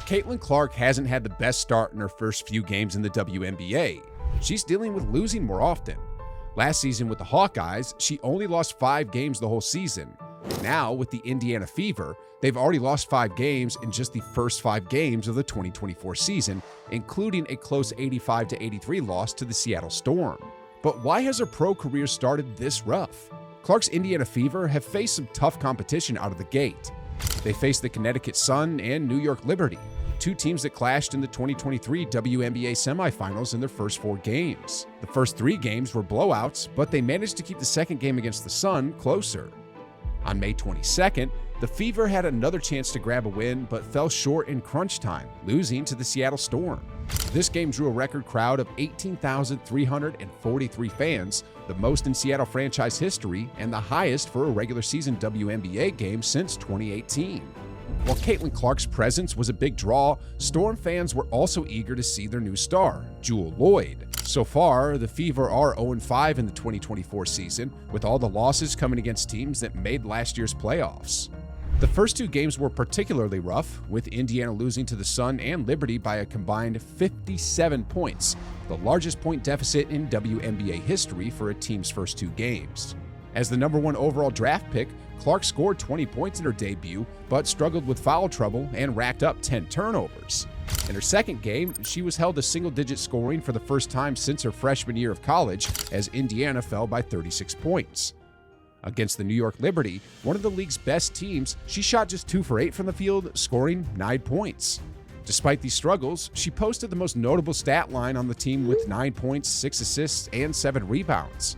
Caitlin Clark hasn't had the best start in her first few games in the WNBA. She's dealing with losing more often. Last season with the Hawkeyes, she only lost 5 games the whole season. Now, with the Indiana Fever, they've already lost 5 games in just the first 5 games of the 2024 season, including a close 85-83 loss to the Seattle Storm. But why has her pro career started this rough? Clark's Indiana Fever have faced some tough competition out of the gate. They faced the Connecticut Sun and New York Liberty, 2 teams that clashed in the 2023 WNBA semifinals in their first 4 games. The first 3 games were blowouts, but they managed to keep the second game against the Sun closer. On May 22nd, the Fever had another chance to grab a win, but fell short in crunch time, losing to the Seattle Storm. This game drew a record crowd of 18,343 fans, the most in Seattle franchise history and the highest for a regular season WNBA game since 2018. While Caitlin Clark's presence was a big draw, Storm fans were also eager to see their new star, Jewell Loyd. So far, the Fever are 0-5 in the 2024 season, with all the losses coming against teams that made last year's playoffs. The first 2 games were particularly rough, with Indiana losing to the Sun and Liberty by a combined 57 points, the largest point deficit in WNBA history for a team's first 2 games. As the number 1 overall draft pick, Clark scored 20 points in her debut, but struggled with foul trouble and racked up 10 turnovers. In her second game, she was held to single-digit scoring for the first time since her freshman year of college, as Indiana fell by 36 points. Against the New York Liberty, one of the league's best teams, she shot just 2 for 8 from the field, scoring 9 points. Despite these struggles, she posted the most notable stat line on the team with 9 points, 6 assists, and 7 rebounds.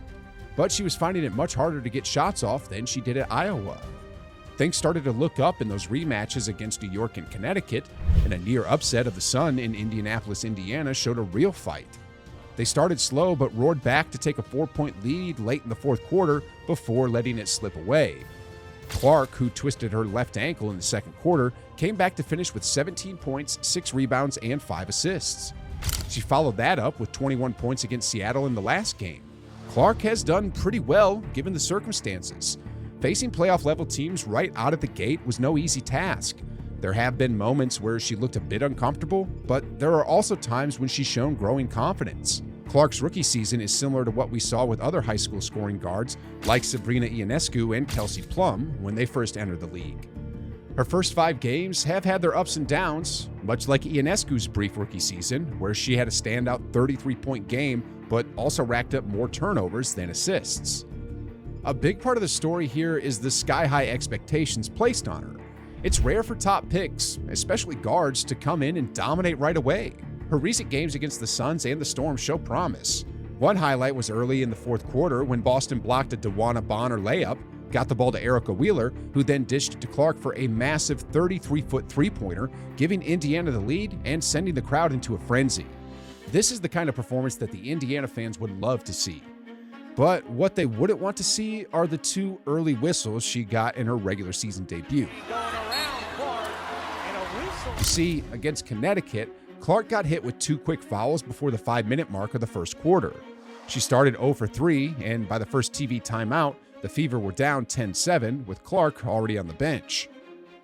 But she was finding it much harder to get shots off than she did at Iowa. Things started to look up in those rematches against New York and Connecticut, and a near upset of the Sun in Indianapolis, Indiana showed a real fight. They started slow but roared back to take a 4-point lead late in the fourth quarter before letting it slip away. Clark, who twisted her left ankle in the second quarter, came back to finish with 17 points, 6 rebounds, and 5 assists. She followed that up with 21 points against Seattle in the last game. Clark has done pretty well given the circumstances. Facing playoff-level teams right out of the gate was no easy task. There have been moments where she looked a bit uncomfortable, but there are also times when she's shown growing confidence. Clark's rookie season is similar to what we saw with other high school scoring guards like Sabrina Ionescu and Kelsey Plum when they first entered the league. Her first 5 games have had their ups and downs, much like Ionescu's brief rookie season, where she had a standout 33-point game but also racked up more turnovers than assists. A big part of the story here is the sky-high expectations placed on her. It's rare for top picks, especially guards, to come in and dominate right away. Her recent games against the Suns and the Storm show promise. One highlight was early in the fourth quarter when Boston blocked a DeWanna Bonner layup, got the ball to Erica Wheeler, who then dished it to Clark for a massive 33-foot three-pointer, giving Indiana the lead and sending the crowd into a frenzy. This is the kind of performance that the Indiana fans would love to see. But what they wouldn't want to see are the 2 early whistles she got in her regular season debut. You see, against Connecticut, Clark got hit with 2 quick fouls before the 5-minute mark of the first quarter. She started 0 for 3, and by the first TV timeout, the Fever were down 10-7 with Clark already on the bench.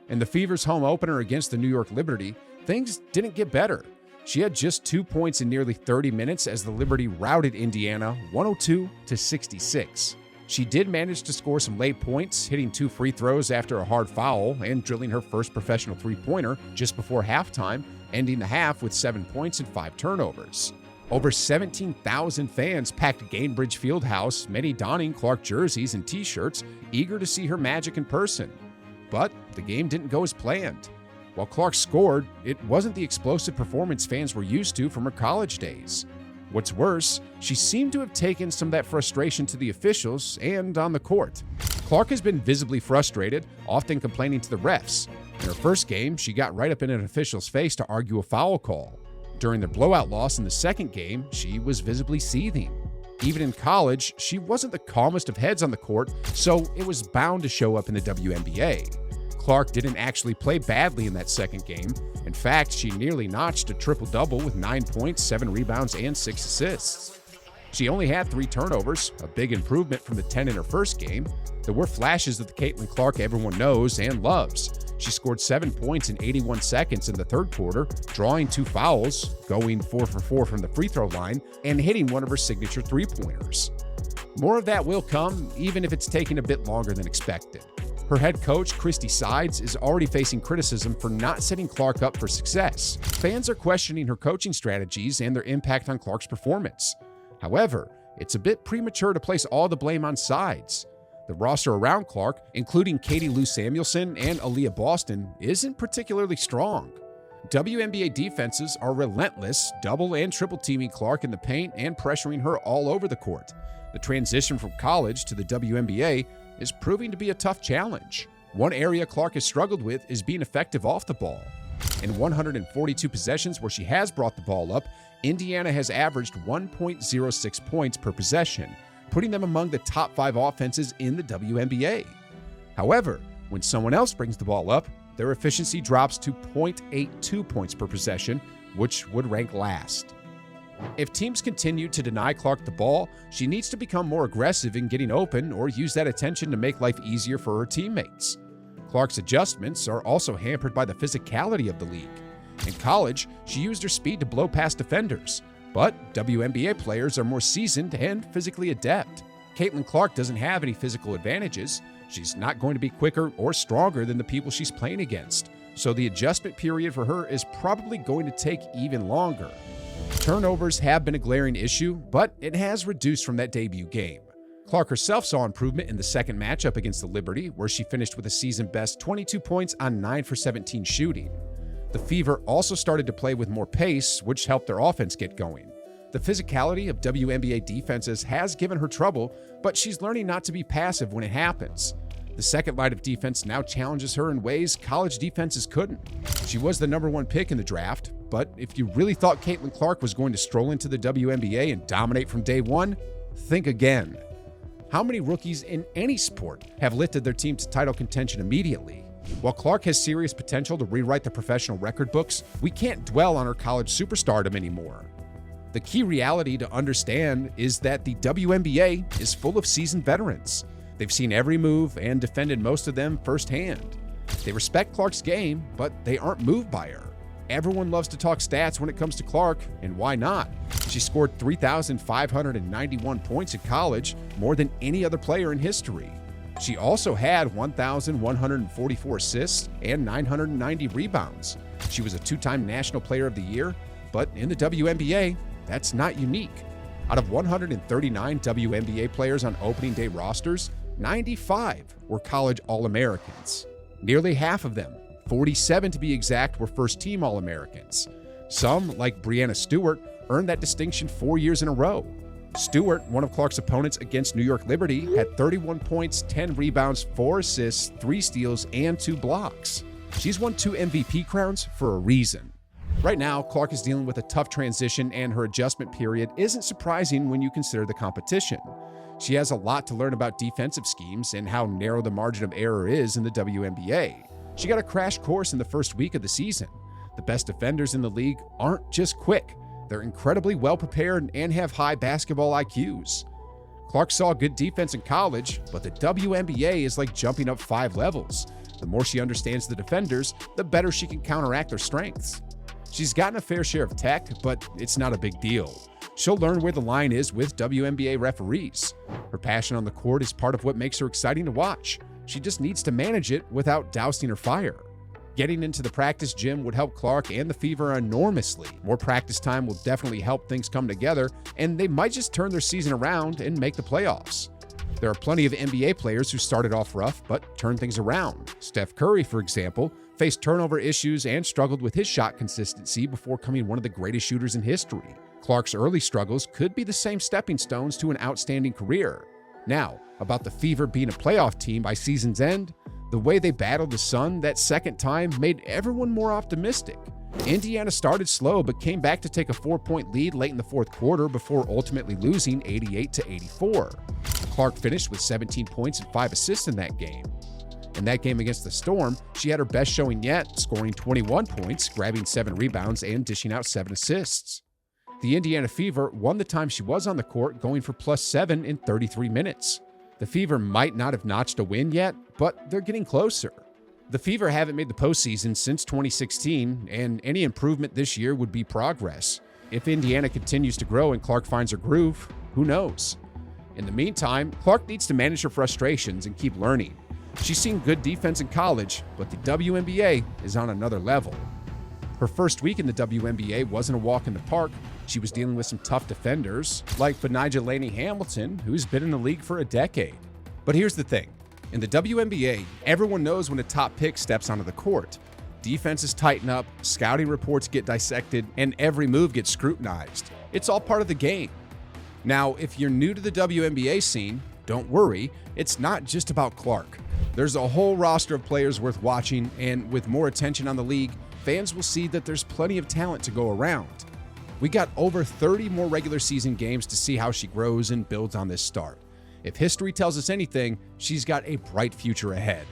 In the Fever's home opener against the New York Liberty, things didn't get better. She had just 2 points in nearly 30 minutes as the Liberty routed Indiana 102-66. She did manage to score some late points, hitting 2 free throws after a hard foul and drilling her first professional three-pointer just before halftime, ending the half with 7 points and 5 turnovers. Over 17,000 fans packed Gainbridge Fieldhouse, many donning Clark jerseys and t-shirts, eager to see her magic in person. But the game didn't go as planned. While Clark scored, it wasn't the explosive performance fans were used to from her college days. What's worse, she seemed to have taken some of that frustration to the officials and on the court. Clark has been visibly frustrated, often complaining to the refs. In her first game, she got right up in an official's face to argue a foul call. During the blowout loss in the second game, she was visibly seething. Even in college, she wasn't the calmest of heads on the court, so it was bound to show up in the WNBA. Clark didn't actually play badly in that second game. In fact, she nearly notched a triple-double with 9 points, 7 rebounds, and 6 assists. She only had 3 turnovers, a big improvement from the 10 in her first game. There were flashes of the Caitlin Clark everyone knows and loves. She scored 7 points in 81 seconds in the third quarter, drawing 2 fouls, going 4 for 4 from the free throw line, and hitting one of her signature three-pointers. More of that will come, even if it's taking a bit longer than expected. Her head coach, Christy Sides, is already facing criticism for not setting Clark up for success. Fans are questioning her coaching strategies and their impact on Clark's performance. However, it's a bit premature to place all the blame on Sides. The roster around Clark, including Katie Lou Samuelson and Aaliyah Boston, isn't particularly strong. WNBA defenses are relentless, double and triple teaming Clark in the paint and pressuring her all over the court. The transition from college to the WNBA is proving to be a tough challenge. One area Clark has struggled with is being effective off the ball. In 142 possessions where she has brought the ball up, Indiana has averaged 1.06 points per possession, putting them among the top 5 offenses in the WNBA. However, when someone else brings the ball up, their efficiency drops to 0.82 points per possession, which would rank last. If teams continue to deny Clark the ball, she needs to become more aggressive in getting open or use that attention to make life easier for her teammates. Clark's adjustments are also hampered by the physicality of the league. In college, she used her speed to blow past defenders, but WNBA players are more seasoned and physically adept. Caitlin Clark doesn't have any physical advantages. She's not going to be quicker or stronger than the people she's playing against, so the adjustment period for her is probably going to take even longer. Turnovers have been a glaring issue, but it has reduced from that debut game. Clark herself saw improvement in the second matchup against the Liberty, where she finished with a season-best 22 points on 9 for 17 shooting. The Fever also started to play with more pace, which helped their offense get going. The physicality of WNBA defenses has given her trouble, but she's learning not to be passive when it happens. The second line of defense now challenges her in ways college defenses couldn't. She was the #1 pick in the draft, but if you really thought Caitlin Clark was going to stroll into the WNBA and dominate from day one, think again. How many rookies in any sport have lifted their team to title contention immediately? While Clark has serious potential to rewrite the professional record books, we can't dwell on her college superstardom anymore. The key reality to understand is that the WNBA is full of seasoned veterans. They've seen every move and defended most of them firsthand. They respect Clark's game, but they aren't moved by her. Everyone loves to talk stats when it comes to Clark, and why not? She scored 3,591 points in college, more than any other player in history. She also had 1,144 assists and 990 rebounds. She was a 2-time National Player of the Year, but in the WNBA, that's not unique. Out of 139 WNBA players on opening day rosters, 95 were college All-Americans. Nearly half of them, 47 to be exact, were first-team All-Americans. Some, like Breanna Stewart, earned that distinction 4 years in a row. Stewart, one of Clark's opponents against New York Liberty, had 31 points, 10 rebounds, 4 assists, 3 steals, and 2 blocks. She's won 2 MVP crowns for a reason. Right now, Clark is dealing with a tough transition, and her adjustment period isn't surprising when you consider the competition. She has a lot to learn about defensive schemes and how narrow the margin of error is in the WNBA. She got a crash course in the first week of the season. The best defenders in the league aren't just quick. They're incredibly well prepared and have high basketball IQs. Clark saw good defense in college, but the WNBA is like jumping up 5 levels. The more she understands the defenders, the better she can counteract their strengths. She's gotten a fair share of tech, but it's not a big deal. She'll learn where the line is with WNBA referees. Her passion on the court is part of what makes her exciting to watch. She just needs to manage it without dousing her fire. Getting into the practice gym would help Clark and the Fever enormously. More practice time will definitely help things come together, and they might just turn their season around and make the playoffs. There are plenty of NBA players who started off rough but turned things around. Steph Curry, for example, faced turnover issues and struggled with his shot consistency before becoming one of the greatest shooters in history. Clark's early struggles could be the same stepping stones to an outstanding career. Now, about the Fever being a playoff team by season's end, the way they battled the Sun that second time made everyone more optimistic. Indiana started slow but came back to take a 4-point lead late in the fourth quarter before ultimately losing 88-84. Clark finished with 17 points and 5 assists in that game. In that game against the Storm, she had her best showing yet, scoring 21 points, grabbing 7 rebounds, and dishing out 7 assists. The Indiana Fever won the time she was on the court, going for +7 in 33 minutes. The Fever might not have notched a win yet, but they're getting closer. The Fever haven't made the postseason since 2016, and any improvement this year would be progress. If Indiana continues to grow and Clark finds her groove, who knows? In the meantime, Clark needs to manage her frustrations and keep learning. She's seen good defense in college, but the WNBA is on another level. Her first week in the WNBA wasn't a walk in the park. She was dealing with some tough defenders, like Benijah Laney Hamilton, who's been in the league for a decade. But here's the thing. In the WNBA, everyone knows when a top pick steps onto the court. Defenses tighten up, scouting reports get dissected, and every move gets scrutinized. It's all part of the game. Now, if you're new to the WNBA scene, don't worry, it's not just about Clark. There's a whole roster of players worth watching, and with more attention on the league, fans will see that there's plenty of talent to go around. We got over 30 more regular season games to see how she grows and builds on this start. If history tells us anything, she's got a bright future ahead.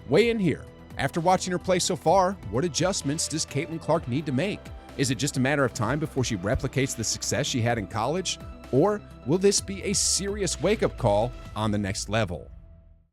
Weigh in here. After watching her play so far, what adjustments does Caitlin Clark need to make? Is it just a matter of time before she replicates the success she had in college? Or will this be a serious wake-up call on the next level?